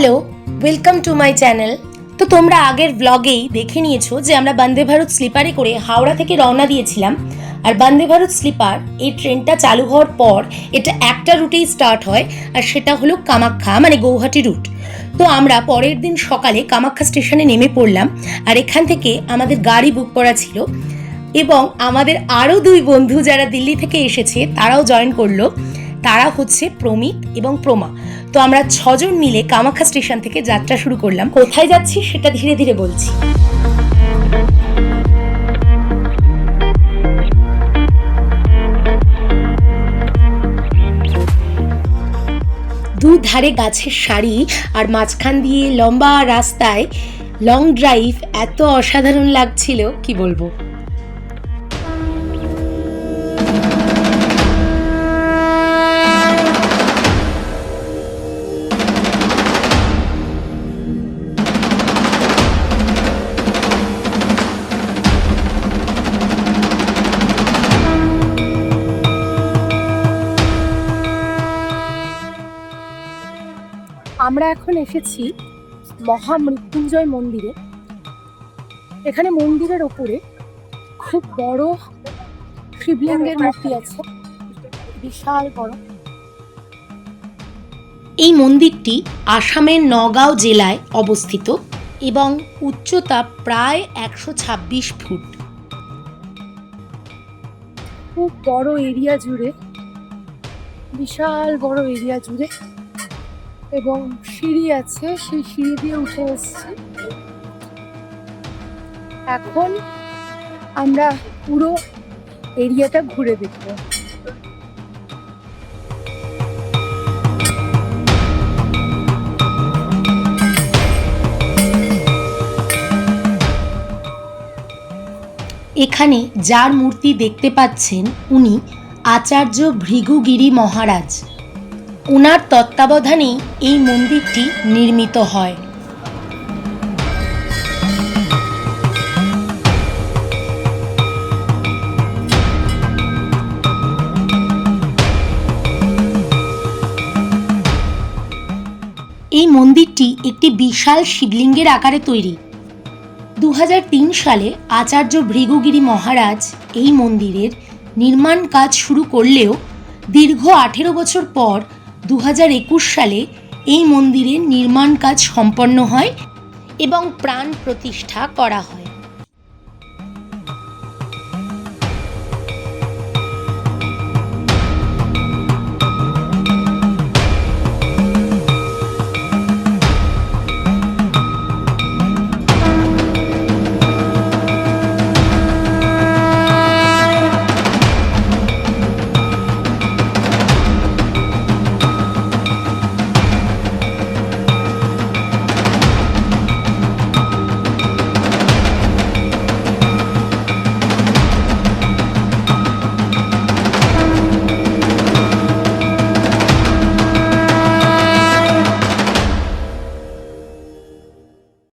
Hello, welcome to my channel. তো তোমরা আগের ব্লগেই দেখে নিয়েছো যে আমরা বন্দে ভারত স্লিপারে করে হাওড়া থেকে রওনা দিয়েছিলাম। আর বন্দে ভারত স্লিপার এই ট্রেনটা চালু হওয়ার পর এটা একটা রুটেই স্টার্ট হয়, আর সেটা হলো কামাখ্যা মানে গৌহাটি রুট। তো আমরা পরের দিন সকালে কামাখ্যা স্টেশনে নেমে পড়লাম, আর এখান থেকে আমাদের গাড়ি বুক করা ছিল এবং আমাদের আরও দুই বন্ধু যারা দিল্লি থেকে এসেছে তারাও জয়েন করলো। তারা হচ্ছে প্রমিত এবং প্রমা। তো আমরা 6 জন মিলে কামাখ্যা স্টেশন থেকে যাত্রা শুরু করলাম। কোথায় যাচ্ছি সেটা ধীরে ধীরে বলছি। দুধারে গাছের সারি আর মাঝখান দিয়ে লম্বা রাস্তায় লং ড্রাইভ, এত অসাধারণ লাগছিল কি বলবো। আমরা এখন এসেছি মহামৃত্যুঞ্জয় মন্দিরে। এখানে মন্দিরের ওপরে খুব বড় শিবলিঙ্গের মূর্তি আছে, বিশাল বড়। এই মন্দিরটি আসামের নগাঁও জেলায় অবস্থিত এবং উচ্চতা প্রায় 126 ফুট। খুব বড় এরিয়া জুড়ে, বিশাল বড় এরিয়া জুড়ে, এবং সিঁড়ি আছে, সেই সিঁড়ি দিয়ে উঠে এসেছি। এখন আমরা পুরো এরিয়াটা ঘুরে দেখব। এখানে যার মূর্তি দেখতে পাচ্ছেন উনি আচার্য ভৃগুগিরি মহারাজ। ওনার তত্ত্বাবধানেই এই মন্দিরটি নির্মিত হয়। এই মন্দিরটি একটি বিশাল শিবলিঙ্গের আকারে তৈরি। 2003 সালে আচার্য ভৃগুগিরি মহারাজ এই মন্দিরের নির্মাণ কাজ শুরু করলেও দীর্ঘ 18 বছর পর 2021 সালে এই মন্দিরের নির্মাণ কাজ সম্পন্ন হয় এবং প্রাণ প্রতিষ্ঠা করা হয়।